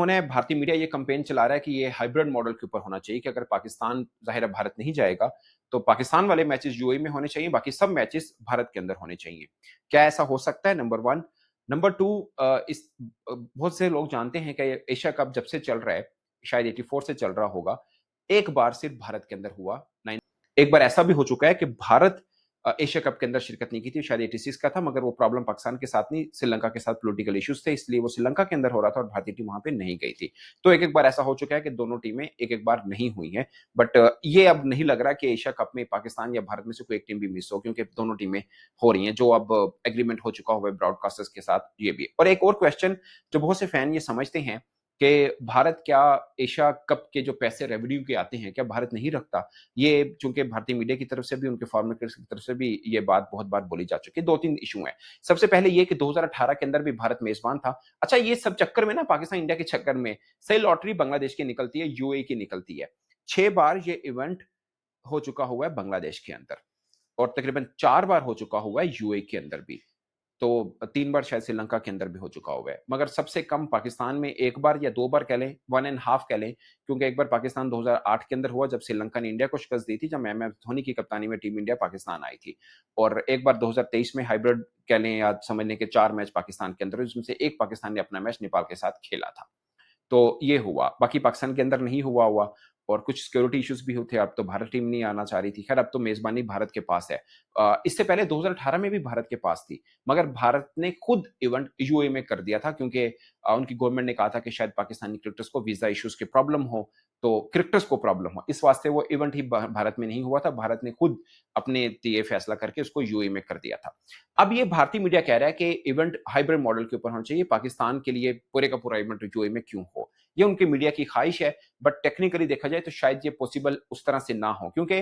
उन्होंने भारतीय मीडिया ये कैंपेन चला रहा है कि ये हाइब्रिड मॉडल के ऊपर होना चाहिए कि अगर पाकिस्तान ज़ाहिर है भारत नहीं जाएगा, तो पाकिस्तान वाले मैचेस यूएई में होने चाहिए, बाकी सब मैचेस भारत के अंदर होने चाहिए। क्या ऐसा हो सकता है? नंबर 1। नंबर 2, बहुत से लोग जानते हैं कि एशिया कप जब से चल रहा है, शायद 84 से चल रहा होगा, एक बार सिर्फ भारत के अंदर हुआ। एक बार ऐसा भी हो चुका है कि भारत एशिया कप के अंदर शिरकत नहीं की थी, शायद 86 का था, मगर वो प्रॉब्लम पाकिस्तान के साथ नहीं, श्रीलंका के साथ पॉलिटिकल इश्यूज थे, इसलिए वो श्रीलंका के अंदर हो रहा था और भारतीय टीम वहां पे नहीं गई थी। तो एक एक बार ऐसा हो चुका है कि दोनों टीमें एक एक बार नहीं हुई हैं। बट ये अब नहीं लग रहा कि एशिया कप में पाकिस्तान या भारत में से कोई एक टीम भी मिस हो, क्योंकि दोनों टीमें हो रही हैं, जो अब एग्रीमेंट हो चुका हुआ है ब्रॉडकास्टर्स के साथ। ये भी और एक और क्वेश्चन जो बहुत से फैन ये समझते हैं कि भारत क्या एशिया कप के जो पैसे रेवेन्यू के आते हैं, क्या भारत नहीं रखता? ये चूंकि भारतीय मीडिया की तरफ से भी, उनके फॉरेन मिनिस्टर्स की तरफ से भी ये बात बहुत बार बोली जा चुकी है। 2-3 इश्यू हैं। सबसे पहले ये कि 2018 के अंदर भी भारत मेजबान था। अच्छा, ये सब चक्कर में ना, पाकिस्तान इंडिया के चक्कर में सही लॉटरी बांग्लादेश की निकलती है, यूएई की निकलती है। 6 बार ये इवेंट हो चुका हुआ है बांग्लादेश के अंदर और तकरीबन 4 बार हो चुका हुआ है यूएई के अंदर भी। तो 3 बार शायद श्रीलंका के अंदर भी हो चुका हुआ है। मगर सबसे कम पाकिस्तान में 1 बार या 2 बार कह लें, 1 एंड हाफ कह लें, क्योंकि एक बार पाकिस्तान 2008 के अंदर हुआ जब श्रीलंका ने इंडिया को शिकस्त दी थी, जब एमएस धोनी की कप्तानी में टीम इंडिया पाकिस्तान आई थी। और एक बार 2023 में हाइब्रिड कह लें या समझ लें कि 4 मैच पाकिस्तान के अंदर हुए, जिसमें से 1 पाकिस्तान ने अपना मैच नेपाल के साथ खेला था। तो ये हुआ, बाकी पाकिस्तान के अंदर नहीं हुआ और कुछ सिक्योरिटी इश्यूज भी होते, अब तो भारत टीम नहीं आना चाह रही थी। खैर, अब तो मेजबानी भारत के पास है। इससे पहले 2018 में भी भारत के पास थी, मगर भारत ने खुद इवेंट यूएई में कर दिया था, क्योंकि उनकी गवर्नमेंट ने कहा था कि शायद पाकिस्तानी क्रिकेटर्स को वीजा इश्यूज की प्रॉब्लम हो, तो क्रिकेटर्स को प्रॉब्लम हो, इस वास्ते वो इवेंट ही भारत में नहीं हुआ था। भारत ने खुद अपने ये फैसला करके उसको यूएई में कर दिया था। अब ये भारतीय मीडिया कह रहा है कि इवेंट हाइब्रिड मॉडल के ऊपर होना चाहिए, पाकिस्तान के लिए पूरे का पूरा इवेंट यूएई में क्यों हो? ये उनकी मीडिया की ख्वाहिश है, बट टेक्निकली देखा जाए तो शायद ये पॉसिबल उस तरह से ना हो, क्योंकि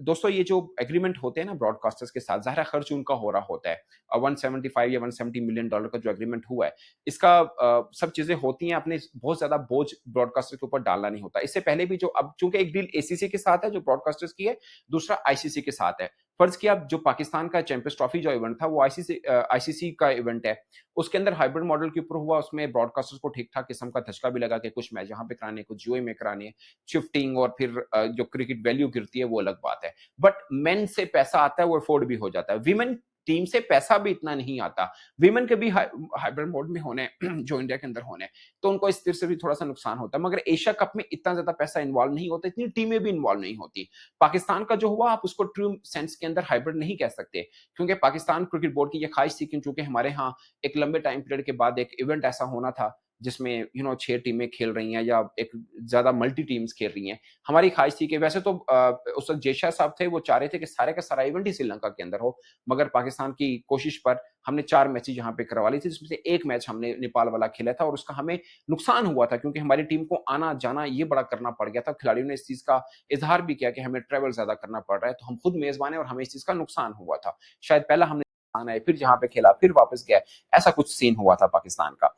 दोस्तों ये जो एग्रीमेंट होते हैं ना ब्रॉडकास्टर्स के साथ, ज़ाहिर है खर्च उनका हो रहा होता है। 175 या 170 मिलियन डॉलर का जो एग्रीमेंट हुआ है, इसका सब चीज़ें होती हैं, अपने बहुत ज़्यादा बोझ ब्रॉडकास्टर के ऊपर डालना नहीं होता। इससे पहले भी जो, अब चूँकि एक डील एसीसी के साथ है जो ब्रॉडकास्टर्स की है, दूसरा आईसीसी के साथ है। फर्ज़ किया जो पाकिस्तान का चैंपियंस ट्रॉफी जो इवेंट था वो आईसीसी का इवेंट है। उसके अंदर हाइब्रिड मॉडल के ऊपर हुआ, उसमें ब्रॉडकास्टर्स को ठीक-ठाक किस्म का धचका भी लगा कि कुछ मैच यहाँ पे कराने हैं, कुछ यूएई में कराने हैं। शिफ्टिंग और फिर जो क्रिकेट वैल्यू गिरती है वो अलग बात है। बट मेन से पैसा आता है, वो अफोर्ड भी हो जाता है। विमेन टीम से पैसा भी इतना नहीं आता। विमेन के भी हाइब्रिड मोड में होने जो इंडिया के अंदर होने, तो उनको इस तरह से भी थोड़ा-सा नुकसान होता है। मगर एशिया कप में इतना ज़्यादा पैसा इन्वॉल्व नहीं होता, इतनी टीमें भी इन्वॉल्व नहीं होती। पाकिस्तान का जो हुआ, आप उसको ट्रू सेंस के अंदर हाइब्रिड नहीं कह सकते, क्योंकि पाकिस्तान क्रिकेट बोर्ड की ये ख्वाहिश थी कि चूंकि हमारे यहाँ एक लंबे टाइम पीरियड के बाद एक इवेंट ऐसा होना था जिसमें 6 टीमें खेल रही हैं या एक ज्यादा मल्टी टीम्स खेल रही हैं। हमारी ख्वाहिश थी कि वैसे तो उस वक्त जेशा साहब थे, वो चाह रहे थे कि सारे का सारा इवेंट ही श्रीलंका के अंदर हो, मगर पाकिस्तान की कोशिश पर हमने 4 मैचेस यहाँ पे करवा ली थी, जिसमें से एक मैच हमने नेपाल वाला खेला था और उसका हमें नुकसान हुआ था, क्योंकि हमारी टीम को आना जाना ये बड़ा करना पड़ गया था। खिलाड़ियों ने इस चीज का इजहार भी किया कि हमें ट्रैवल ज्यादा करना पड़ रहा है, तो हम खुद मेजबान है और हमें इस चीज का नुकसान हुआ था। शायद पहला हमने आना है, फिर जहां पे खेला, फिर वापस गया, ऐसा कुछ सीन हुआ था पाकिस्तान का।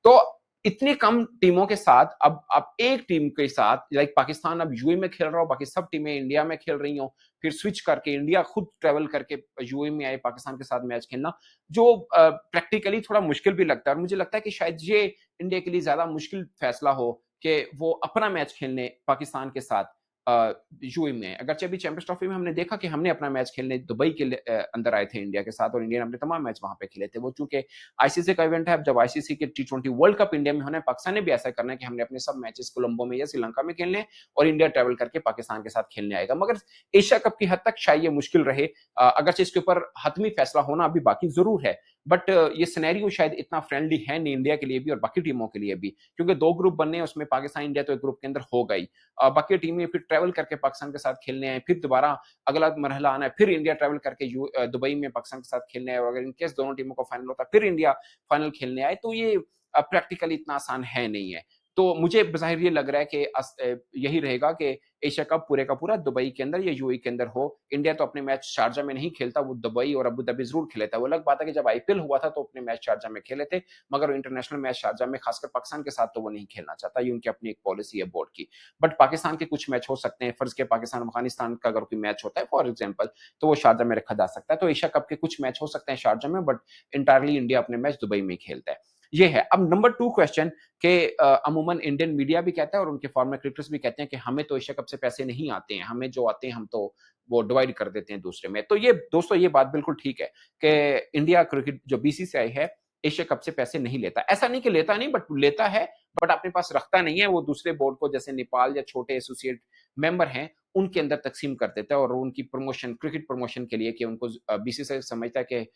तो इतनी कम टीमों के साथ अब एक टीम के साथ, लाइक पाकिस्तान अब यूएई में खेल रहा हो, बाकी सब टीमें इंडिया में खेल रही हो, फिर स्विच करके इंडिया खुद ट्रेवल करके यूएई में आए पाकिस्तान के साथ मैच खेलना, जो प्रैक्टिकली थोड़ा मुश्किल भी लगता है। और मुझे लगता है कि शायद ये इंडिया के लिए ज्यादा मुश्किल फैसला हो कि वो अपना मैच खेलने पाकिस्तान के साथ यूएई में। अगरचे अभी चैंपियंस ट्रॉफी में हमने देखा कि हमने अपना मैच खेलने दुबई के अंदर आए थे इंडिया के साथ, और इंडिया ने अपने तमाम मैच वहां पे खेले थे। वो चूंकि आईसीसी का इवेंट है, जब आईसीसी के टी20 वर्ल्ड कप इंडिया में होना है, पाकिस्तान ने भी ऐसा करना है कि हमने अपने सब मैचेस कोलंबो में या श्रीलंका में खेलने हैं और इंडिया ट्रेवल करके पाकिस्तान के साथ खेलने आएगा। मगर एशिया कप की हद तक शायद ये मुश्किल रहे, अगरचे इसके ऊपर हतमी फैसला होना अभी बाकी जरूर है। बट ये सिनेरियो शायद इतना फ्रेंडली है नहीं इंडिया के लिए भी और बाकी टीमों के लिए भी, क्योंकि 2 ग्रुप बनने हैं, उसमें पाकिस्तान इंडिया तो एक ग्रुप के अंदर हो गई। बाकी टीमें फिर ट्रैवल करके पाकिस्तान के साथ खेलने आए, फिर दोबारा अगला मरहला आना है, फिर इंडिया ट्रैवल करके दुबई में पाकिस्तान के साथ खेलने आए, और अगर इनकेस दोनों टीमों का फाइनल होता है फिर इंडिया फाइनल खेलने आए, तो ये प्रैक्टिकली इतना आसान है नहीं है। तो मुझे बज़ाहिर ये लग रहा है कि यही रहेगा कि एशिया कप पूरे का पूरा दुबई के अंदर या यूएई के अंदर हो। इंडिया तो अपने मैच शारजा में नहीं खेलता, वो दुबई और अबू धाबी जरूर खेलेता है। वो अलग बात है कि जब आईपीएल हुआ था तो अपने मैच शारजा में खेले थे, मगर इंटरनेशनल मैच शारजा में खासकर पाकिस्तान के साथ तो वो नहीं खेलना चाहता, ये उनकी अपनी एक पॉलिसी है बोर्ड की। बट पाकिस्तान के कुछ मैच हो सकते हैं, फर्ज के पाकिस्तान अफगानिस्तान का अगर कोई मैच होता है फॉर एग्जाम्पल, तो वो शारजा में रखा जा सकता है। तो एशिया कप के कुछ मैच हो सकते हैं शारजा में, बट इंटायरली इंडिया अपने मैच दुबई में खेलता है। ये है। अब नंबर 2 क्वेश्चन के अमूमन इंडियन मीडिया भी कहता है और उनके फॉर्मर क्रिकेटर्स भी कहते हैं कि हमें तो एशिया कप से पैसे नहीं आते हैं, हमें जो आते हैं हम तो वो डिवाइड कर देते हैं दूसरे में। तो ये दोस्तों ये बात बिल्कुल ठीक है कि इंडिया क्रिकेट जो बीसीसीआई है, एशिया कप से पैसे नहीं लेता। ऐसा नहीं कि लेता नहीं बट लेता है, बट अपने पास रखता नहीं है, वो दूसरे बोर्ड को जैसे नेपाल या छोटे एसोसिएट मेंबर हैं, उनके अंदर तकसीम कर देता है और उनकी प्रमोशन क्रिकेट प्रमोशन के लिए कि उनको बीसीसीआई समझता है कि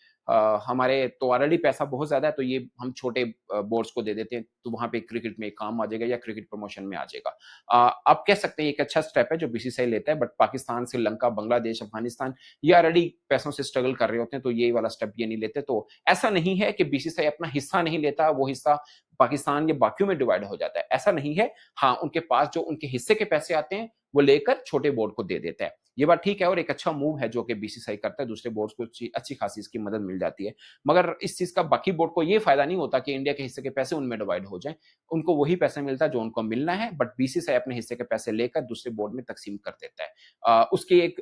हमारे तो ऑलरेडी पैसा बहुत ज़्यादा है, तो ये हम छोटे बोर्ड्स को दे देते हैं, तो वहाँ पे क्रिकेट में काम आ जाएगा या क्रिकेट प्रमोशन में आ जाएगा। आप कह सकते हैं एक अच्छा स्टेप है जो बीसीसीआई लेता है, बट पाकिस्तान, श्रीलंका, बांग्लादेश, अफ़गानिस्तान ये ऑलरेडी पैसों से स्ट्रगल कर रहे होते हैं, तो ये वाला स्टेप ये नहीं लेते। तो ऐसा नहीं है कि बीसीसीआई अपना हिस्सा नहीं लेता, वो हिस्सा पाकिस्तान या बाकियों में डिवाइड हो जाता है, ऐसा नहीं है। हाँ, उनके पास जो उनके हिस्से के पैसे आते हैं, वो लेकर छोटे बोर्ड को दे देता है। ये बात ठीक है और एक अच्छा मूव है जो कि बीसीसीआई करता है, दूसरे बोर्ड्स को अच्छी खासी इसकी मदद मिल जाती है। मगर इस चीज़ का बाकी बोर्ड को ये फ़ायदा नहीं होता कि इंडिया के हिस्से के पैसे उनमें डिवाइड हो जाएँ। उनको वही पैसा मिलता है जो उनको मिलना है, बट बीसीसीआई अपने हिस्से के पैसे लेकर दूसरे बोर्ड में तकसीम कर देता है। उसकी एक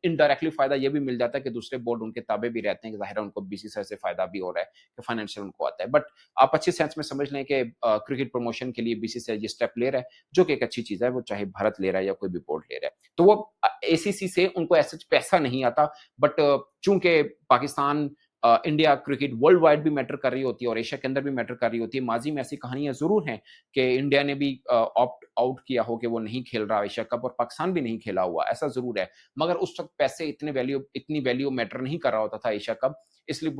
इनडायरेक्टली फ़ायदा ये भी मिल जाता है कि दूसरे बोर्ड उनके ताबे भी रहते हैं कि ज़ाहिर है उनको बीसीसीआई से फ़ायदा भी हो रहा है, कि फाइनेंशियल उनको आता है। बट आप अच्छे सेंस में समझ लें कि क्रिकेट प्रमोशन के लिए बीसीसीआई ये स्टेप ले रहा है, जो कि एक अच्छी चीज़ है, वो चाहे भारत ले रहा है या कोई भी बोर्ड ले रहा है। तो वो एसीसी से उनको एज सच पैसा नहीं आता, बट चूँकि Pakistan India cricket world wide भी मैटर कर रही होती है और एशिया के अंदर भी मैटर कर रही होती है। माज़ी में ऐसी कहानियाँ ज़रूर हैं कि इंडिया ने भी ऑप्ट आउट किया हो कि वो नहीं खेल रहा एशिया कप और पाकिस्तान भी नहीं खेला हुआ, ऐसा ज़रूर है। मगर उस वक़्त पैसे इतनी वैल्यू मैटर नहीं कर रहा होता था एशिया कप, इसलिए